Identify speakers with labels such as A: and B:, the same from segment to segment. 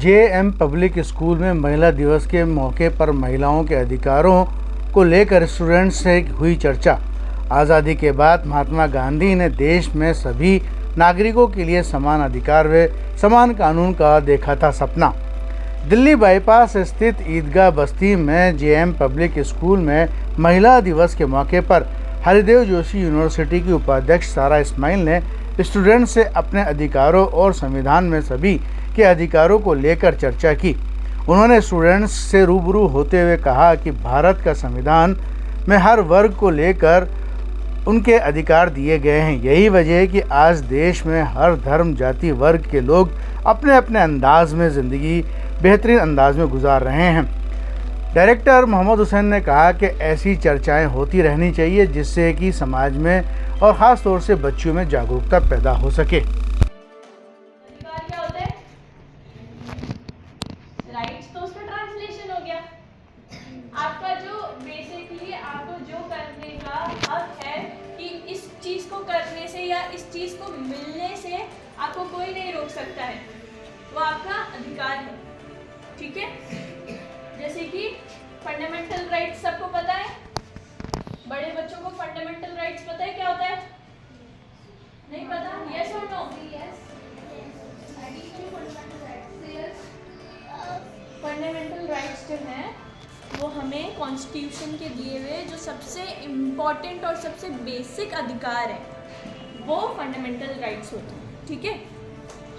A: JM public school में महिला दिवस के मौके पर महिलाओं के अधिकारों को लेकर स्टूडेंट्स से हुई चर्चा। आज़ादी के बाद महात्मा गांधी ने देश में सभी नागरिकों के लिए समान अधिकार व समान कानून का देखा था सपना। दिल्ली बाईपास स्थित ईदगाह बस्ती में जेएम पब्लिक स्कूल में महिला दिवस के मौके पर हरिदेव जोशी यूनिवर्सिटी की उपाध्यक्ष सारा इस्माइल ने स्टूडेंट से अपने अधिकारों और संविधान में सभी के अधिकारों को लेकर चर्चा की। उन्होंने स्टूडेंट्स से रूबरू होते हुए कहा कि भारत का संविधान में हर वर्ग को लेकर उनके अधिकार दिए गए हैं। यही वजह है कि आज देश में हर धर्म, जाति, वर्ग के लोग अपने अपने अंदाज में ज़िंदगी बेहतरीन अंदाज में गुजार रहे हैं। डायरेक्टर मोहम्मद हुसैन ने कहा कि ऐसी चर्चाएं होती रहनी चाहिए जिससे कि समाज में और ख़ास तौर से बच्चों में जागरूकता पैदा हो सके।
B: अधिकार क्या होता है? राइट्स तो उसका ट्रांसलेशन हो गया। आपका जो बेसिकली आपको जो करने का हक है कि इस चीज को करने से या इस चीज को मिलने से आपको कोई नहीं रोक सकता है, वो आपका अधिकार है। ठीक है, जैसे कि फंडामेंटल राइट्स सबको पता है। बड़े बच्चों को फंडामेंटल राइट्स पता है क्या होता है? नहीं पता? यस और नो? फंडामेंटल राइट्स जो हैं वो हमें कॉन्स्टिट्यूशन के दिए हुए जो सबसे इम्पॉर्टेंट और सबसे बेसिक अधिकार है वो फंडामेंटल राइट्स होते हैं। ठीक है,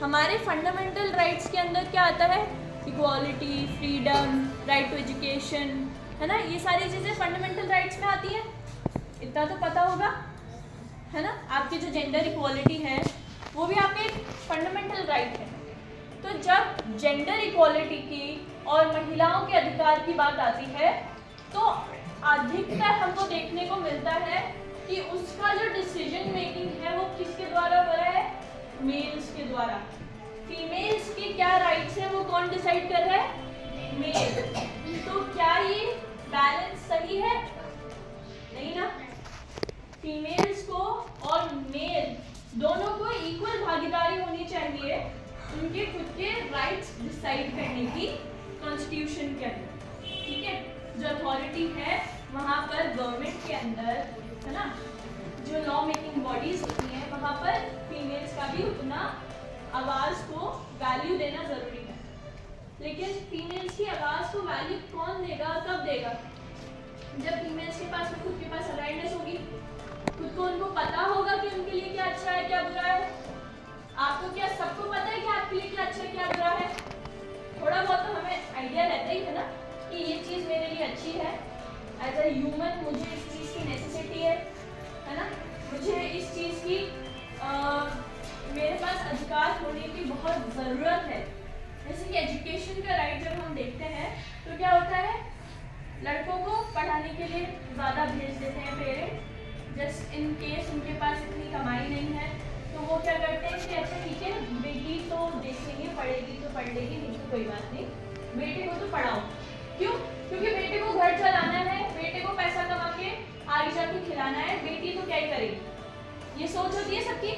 B: हमारे फंडामेंटल राइट्स के अंदर क्या आता है? Equality, freedom, right to education, है ना, ये सारी चीज़ें फंडामेंटल राइट्स में आती है। इतना तो पता होगा, है ना। आपकी जो जेंडर इक्वालिटी है वो भी आपका एक फंडामेंटल राइट है। तो जब जेंडर इक्वालिटी की और महिलाओं के अधिकार की बात आती है तो अधिकतर हमको देखने को मिलता है कि उसका जो डिसीजन मेकिंग है वो किसके द्वारा हो रहा है? मेल्स के द्वारा। फीमेल्स के क्या राइट्स है वो कौन डिसाइड कर रहा है? मेल। तो क्या ये बैलेंस सही है? नहीं ना। फीमेल्स को और मेल दोनों को इक्वल भागीदारी होनी चाहिए उनके खुद के राइट्स डिसाइड करने की कॉन्स्टिट्यूशन के अंदर। ठीक है, जो अथॉरिटी है वहाँ पर गवर्नमेंट के अंदर, है ना, जो लॉ मेकिंग बॉडीज होती हैं वहाँ पर फीमेल्स का भी उतना आवाज़ को वैल्यू देना ज़रूरी है। लेकिन फीमेल्स की आवाज़ को वैल्यू कौन देगा, कब देगा? जब फीमेल्स के पास खुद के पास अवेयरनेस होगी, खुद को उनको पता होगा कि उनके लिए क्या अच्छा है क्या बुरा है। आपको क्या सबको पता है कि आपके लिए क्या अच्छा है क्या बुरा है? थोड़ा बहुत तो हमें आइडिया रहता ही है ना कि ये चीज़ मेरे लिए अच्छी है। एज अ ह्यूमन मुझे इस चीज़ की नेसेसिटी है ना, मुझे इस चीज़ की मेरे पास अधिकार होने की बहुत ज़रूरत है। जैसे कि एजुकेशन का राइट जब हम देखते हैं तो क्या होता है? लड़कों को पढ़ाने के लिए ज़्यादा भेज देते हैं पेरेंट्स, जस्ट इन केस उनके पास इतनी कमाई नहीं है तो वो क्या करते हैं कि अच्छा ठीक है बेटी तो देखेंगे, पढ़ेगी तो पढ़ लेगी, नहीं तो कोई बात नहीं, बेटे को तो पढ़ाओ। क्यों? क्योंकि बेटे को घर चलाना है, बेटे को पैसा कमा के आगे जाके खिलाना है, बेटी तो क्या ही करेगी, ये सोच होती है सबकी।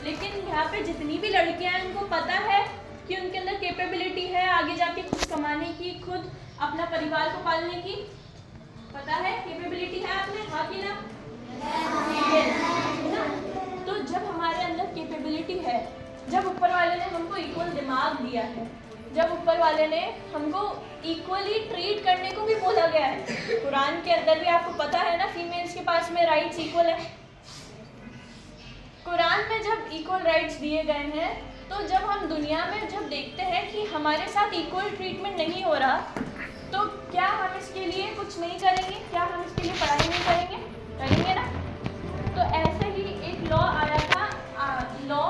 B: लेकिन यहाँ पे जितनी भी लड़कियां हैं उनको पता है कि उनके अंदर कैपेबिलिटी है आगे जाके खुद कमाने की, खुद अपना परिवार को पालने की। पता है कैपेबिलिटी है आपने, हाँ कि ना? है ना। तो जब हमारे अंदर कैपेबिलिटी है, जब ऊपर वाले ने हमको इक्वल दिमाग दिया है, जब ऊपर वाले ने हमको इक्वली ट्रीट करने को भी बोला गया है, कुरान के अंदर भी आपको पता है ना फीमेल्स के पास में राइट्स इक्वल है। कुरान में जब इक्वल राइट्स दिए गए हैं तो जब हम दुनिया में जब देखते हैं कि हमारे साथ इक्वल ट्रीटमेंट नहीं हो रहा तो क्या हम इसके लिए कुछ नहीं करेंगे? क्या हम इसके लिए पढ़ाई नहीं करेंगे? करेंगे ना। तो ऐसे ही एक लॉ आया था, लॉ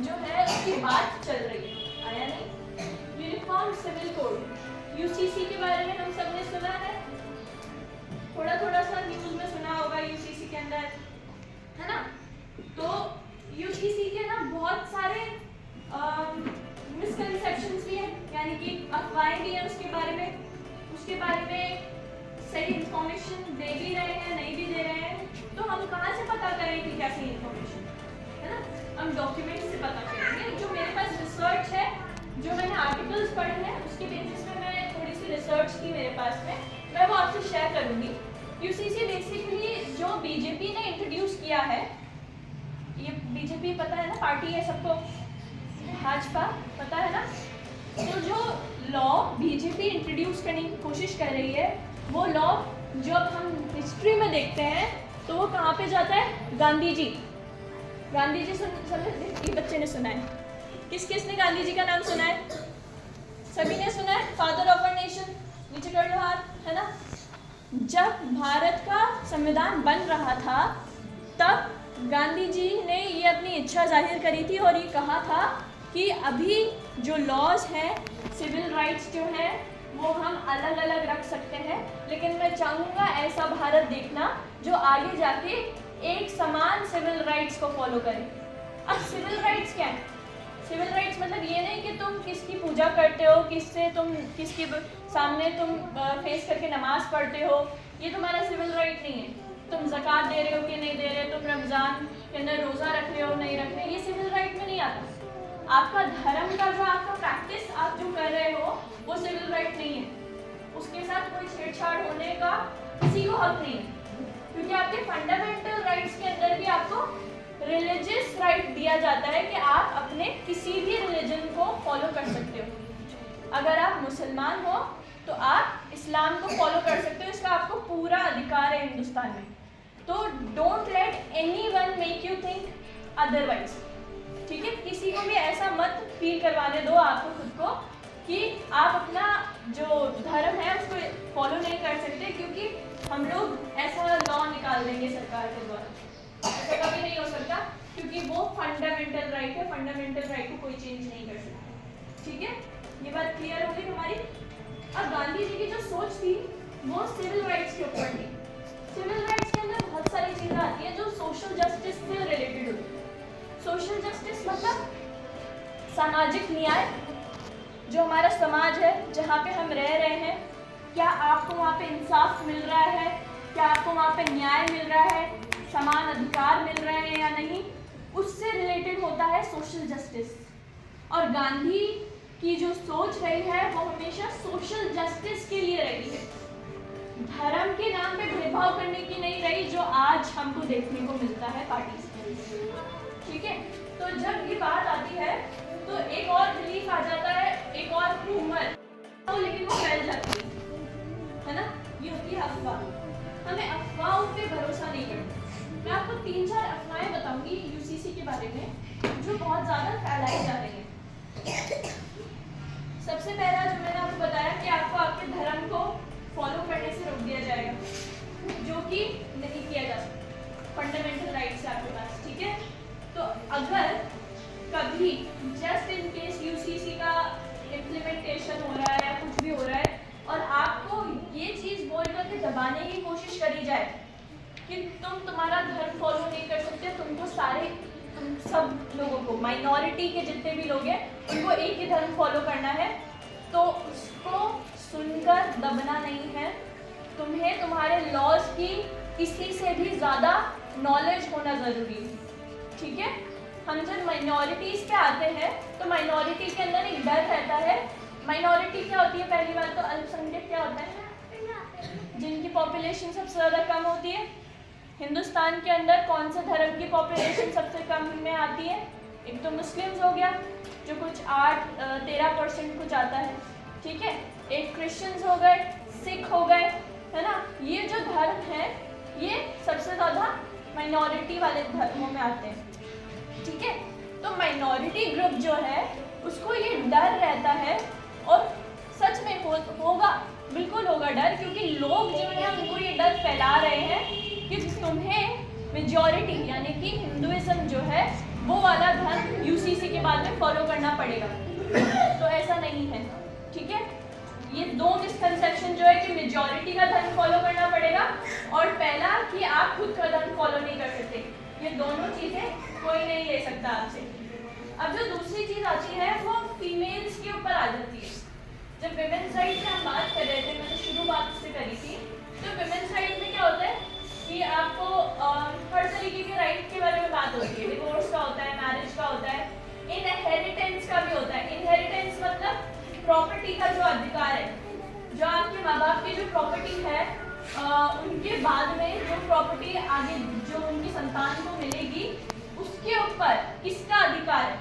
B: जो है उसकी बात चल रही है, आया नहीं, यूनिफॉर्म सिविल कोड, यूसीसी के बारे में हम सब ने सुना है, थोड़ा थोड़ा सा न्यूज़ में सुना होगा यूसीसी के अंदर, है ना। तो यूसीसी के ना बहुत सारे मिसकंसेप्शंस भी हैं, यानी कि अफवाहें भी हैं उसके बारे में सही इंफॉर्मेशन दे भी रहे हैं नहीं भी दे रहे हैं। तो हम कहाँ से पता करें कि क्या सही इंफॉर्मेशन है ना? हम डॉक्यूमेंट से पता करेंगे। जो मेरे पास रिसर्च है जो मैंने आर्टिकल्स पढ़े हैं उसके बेसिस पे मैं थोड़ी सी रिसर्च की मेरे पास में, मैं वो आपसे शेयर करूँगी। यूसीसी बेसिकली जो बीजेपी ने इंट्रोड्यूस किया है, ये बीजेपी पता है ना, पार्टी है सबको, भाजपा पता है ना, तो जो लॉ बीजेपी इंट्रोड्यूस करने की कोशिश कर रही है, वो लॉ जब हम हिस्ट्री में देखते हैं तो वो कहाँ पे जाता है, गांधी जी। गांधी जी ये बच्चे ने सुना है, किस किस ने गांधी जी का नाम सुना है? सभी ने सुना है, फादर ऑफ आवर नेशन, नीचे कर लो हाथ, है ना। जब भारत का संविधान बन रहा था तब गांधी जी ने ये अपनी इच्छा जाहिर करी थी और ये कहा था कि अभी जो लॉज हैं, सिविल राइट्स जो हैं, वो हम अलग अलग रख सकते हैं, लेकिन मैं चाहूँगा ऐसा भारत देखना जो आगे जाके एक समान सिविल राइट्स को फॉलो करे। अब सिविल राइट्स क्या है? सिविल राइट्स मतलब ये नहीं कि तुम किसकी पूजा करते हो, किसके सामने तुम फेस करके नमाज पढ़ते हो, ये तुम्हारा सिविल राइट नहीं है। तुम ज़कात दे रहे हो कि नहीं दे रहे, तुम रमज़ान के अंदर रोज़ा रख रहे हो नहीं रख रहे, ये सिविल राइट में नहीं आता। आपका धर्म का जो आपका प्रैक्टिस आप जो कर रहे हो वो सिविल राइट नहीं है, उसके साथ कोई छेड़छाड़ होने का किसी को हक नहीं है, क्योंकि आपके फंडामेंटल राइट्स के अंदर भी आपको रिलीजियस राइट दिया जाता है कि आप अपने किसी भी रिलीजन को फॉलो कर सकते हो। अगर आप मुसलमान हो तो आप इस्लाम को फॉलो कर सकते हो, इसका आपको पूरा अधिकार है हिंदुस्तान में। तो don't let anyone make you think otherwise, ठीक है। किसी को भी ऐसा मत फील करवाने दो आपको खुद को कि आप अपना जो धर्म है उसको फॉलो नहीं कर सकते, क्योंकि हम लोग ऐसा लॉ निकाल देंगे सरकार के द्वारा, ऐसा कभी नहीं हो सकता, क्योंकि वो फंडामेंटल राइट है, फंडामेंटल राइट को कोई चेंज नहीं कर सकता, ठीक है। ये बात क्लियर होगी हमारी। अब गांधी जी की जो सोच थी वो सिविल राइट्स के ऊपर थी। सिविल राइट्स के अंदर बहुत सारी चीज़ें आती हैं जो सोशल जस्टिस से रिलेटेड होती है। सोशल जस्टिस मतलब सामाजिक न्याय, जो हमारा समाज है जहाँ पे हम रह रहे हैं, क्या आपको वहाँ पे इंसाफ मिल रहा है, क्या आपको वहाँ पे न्याय मिल रहा है, समान अधिकार मिल रहे हैं या नहीं, उससे रिलेटेड होता है सोशल जस्टिस। और गांधी की जो सोच रही है वो हमेशा सोशल जस्टिस के लिए रही है, धर्म के नाम पे भेदभाव करने की नहीं रही, जो आज हमको देखने को मिलता है पार्टी से, ठीक है। तो जब ये बात आती है तो एक और बिलीफ आ जाता है, एक और ह्यूमर, तो लेकिन वो फैल जाती है ना, ये होती है अफवाह। हमें अफवाहों पे भरोसा नहीं करना। मैं आपको 3-4 अफवाहें बताऊंगी यूसीसी के बारे में जो बहुत ज़्यादा फैलाई जा रही हैं। सबसे पहला जो मैंने आपको बताया कि आपको आपके धर्म को फॉलो करने से रोक दिया जाएगा, जो कि नहीं किया जा सकता, फंडामेंटल राइट्स है आपके पास, ठीक है। तो अगर कभी जस्ट इन केस यूसीसी का इम्प्लीमेंटेशन हो रहा है या कुछ भी हो रहा है और आपको ये चीज़ बोल करके दबाने की कोशिश करी जाए कि तुम्हारा धर्म फॉलो नहीं कर सकते, तुम सब लोगों को, माइनॉरिटी के जितने भी लोग हैं उनको एक ही धर्म फॉलो करना है, तो उसको सुनकर दबना नहीं है। तुम्हें तुम्हारे लॉज की किसी से भी ज़्यादा नॉलेज होना ज़रूरी है, ठीक है। हम जब माइनॉरिटीज़ पे आते हैं तो माइनॉरिटी के अंदर एक डर रहता है। माइनॉरिटी क्या होती है? पहली बात तो अल्पसंख्यक क्या होता है? जिनकी पॉपुलेशन सबसे ज़्यादा कम होती है। हिंदुस्तान के अंदर कौन से धर्म की पॉपुलेशन सबसे कम में आती है? एक तो मुस्लिम्स हो गया जो कुछ 8-13% कुछ आता है, ठीक है। एक क्रिश्चियंस हो गए, सिख हो गए, है ना। ये जो धर्म है ये सबसे ज़्यादा माइनॉरिटी वाले धर्मों में आते हैं, ठीक है। तो माइनॉरिटी ग्रुप जो है उसको ये डर रहता है, और सच में होगा, बिल्कुल होगा डर, क्योंकि लोग जो है उनको ये डर फैला रहे हैं कि तुम्हें मेजॉरिटी यानी कि हिंदुइज्म जो है वो वाला धर्म यूसीसी के बाद में फॉलो करना पड़ेगा। तो ऐसा नहीं है, ठीक है। ये दो मिसकंसेप्शन जो है कि मेजॉरिटी का धर्म फॉलो करना पड़ेगा, और पहला कि आप खुद का धर्म फॉलो नहीं कर सकते, ये दोनों चीज़ें कोई नहीं ले सकता आपसे। अब जो दूसरी चीज़ आती है वो फीमेल्स के ऊपर आ जाती है। जब विमेंस राइट की हम बात कर रहे थे, मैंने शुरू बात उससे करी थी, तो विमेंस राइट में क्या होता है कि आपको हर तरीके के राइट के बारे में बात होती है। डिवोर्स का होता है, मैरिज का होता है, इनहेरिटेंस का भी होता है। इनहेरिटेंस मतलब उनके बाद में जो प्रॉपर्टी आगे जो उनकी संतान को मिलेगी उसके ऊपर किसका अधिकार है।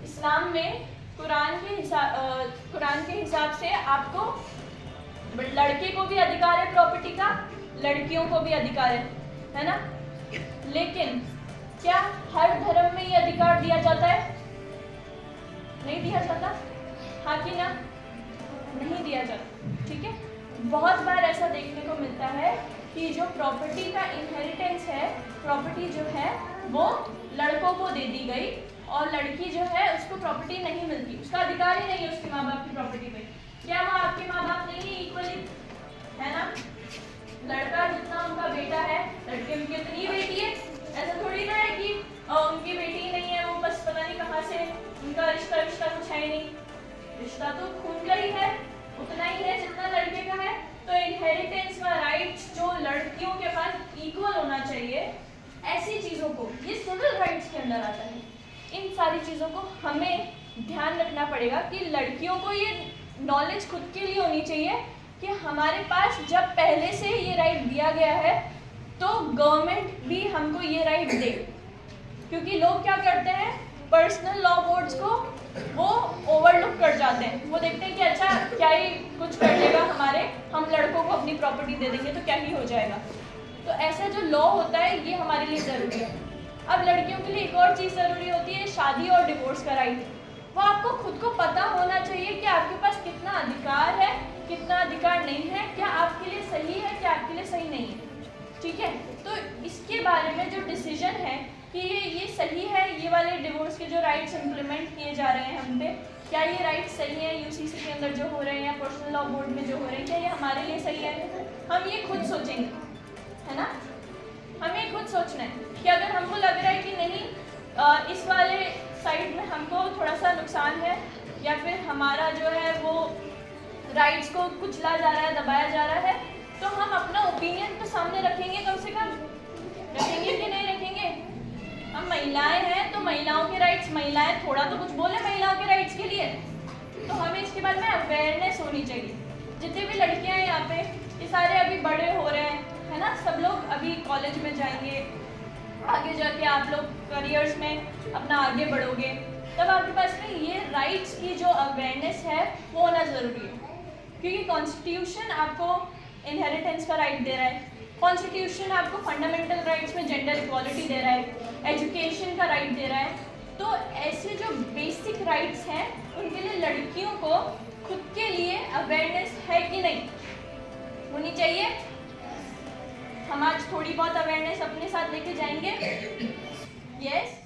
B: इस्लाम में कुरान के हिसाब से आपको लड़के को भी अधिकार है प्रॉपर्टी का, लड़कियों को भी अधिकार है ना। लेकिन क्या हर धर्म में ये अधिकार दिया जाता है? नहीं दिया जाता, हाँ कि ना? नहीं दिया जाता, ठीक है। बहुत बार ऐसा देखने को मिलता है कि जो प्रॉपर्टी का इनहेरिटेंस है, प्रॉपर्टी जो है वो लड़कों को दे दी गई और लड़की जो है उसको प्रॉपर्टी नहीं मिलती, उसका अधिकार ही नहीं है उसके माँ बाप की प्रॉपर्टी पे। क्या वो आपके माँ बाप नहीं है इक्वली, है ना? लड़का जितना उनका बेटा है, लड़के उनकी उतनी बेटी है। ऐसा थोड़ी ना है कि उनकी बेटी ही नहीं है, वो बस पता नहीं कहाँ से उनका रिश्ता कुछ है ही नहीं। रिश्ता तो खून का ही है, उतना ही है जितना लड़के का है। तो इनहेरिटेंस का राइट्स जो लड़कियों के पास इक्वल होना चाहिए, ऐसी चीज़ों को ये सिविल राइट्स के अंदर आता है। इन सारी चीज़ों को हमें ध्यान रखना पड़ेगा कि लड़कियों को ये नॉलेज खुद के लिए होनी चाहिए कि हमारे पास जब पहले से ये राइट दिया गया है तो गवर्नमेंट भी हमको ये राइट दे। क्योंकि लोग क्या करते हैं, पर्सनल लॉ बोर्ड्स को वो ओवरलुक कर जाते हैं। वो देखते हैं कि अच्छा क्या ही कुछ कर लेगा हमारे, हम लड़कों को अपनी प्रॉपर्टी दे देंगे तो क्या ही हो जाएगा। तो ऐसा जो लॉ होता है ये हमारे लिए ज़रूरी है। अब लड़कियों के लिए एक और चीज़ ज़रूरी होती है, शादी और डिवोर्स का राइट। वो आपको खुद को पता होना चाहिए कि आपके पास कितना अधिकार है, कितना अधिकार नहीं है, क्या आपके लिए सही है, क्या आपके लिए सही नहीं है, ठीक है। तो इसके बारे में जो डिसीजन है कि ये सही है, ये वाले डिवोर्स के जो राइट्स इम्प्लीमेंट किए जा रहे हैं हम पे, क्या ये राइट्स सही है यूसीसी के अंदर जो हो रहे हैं या पर्सनल लॉ बोर्ड में जो हो रहे हैं, क्या ये हमारे लिए सही है, हम ये खुद सोचेंगे, है ना। हमें खुद सोचना है कि अगर हमको लग रहा है कि नहीं इस वाले साइड में हमको थोड़ा सा नुकसान है या फिर हमारा जो है वो राइट्स को कुचला जा रहा है, दबाया जा रहा है, तो हम अपना ओपिनियन तो सामने रखेंगे, कम से कम रखेंगे कि नहीं रखेंगे। हम महिलाएं हैं तो महिलाओं के राइट्स, महिलाएं थोड़ा तो कुछ बोले महिलाओं के राइट्स के लिए, तो हमें इसके बारे में अवेयरनेस होनी चाहिए। जितनी भी लड़कियां हैं यहाँ पे, ये सारे अभी बड़े हो रहे हैं, है ना, सब लोग अभी कॉलेज में जाएंगे, आगे जाके आप लोग करियर्स में अपना आगे बढ़ोगे, तब आपके पास में ये राइट्स की जो अवेयरनेस है वो होना ज़रूरी है। क्योंकि कॉन्स्टिट्यूशन आपको इनहेरिटेंस का राइट दे रहा है, कॉन्स्टिट्यूशन आपको फंडामेंटल राइट्स में जेंडर इक्वालिटी दे रहा है, एजुकेशन का राइट दे रहा है। तो ऐसे जो बेसिक राइट्स हैं उनके लिए लड़कियों को खुद के लिए अवेयरनेस है कि नहीं, होनी चाहिए। हम आज थोड़ी बहुत अवेयरनेस अपने साथ लेके जाएंगे। यस।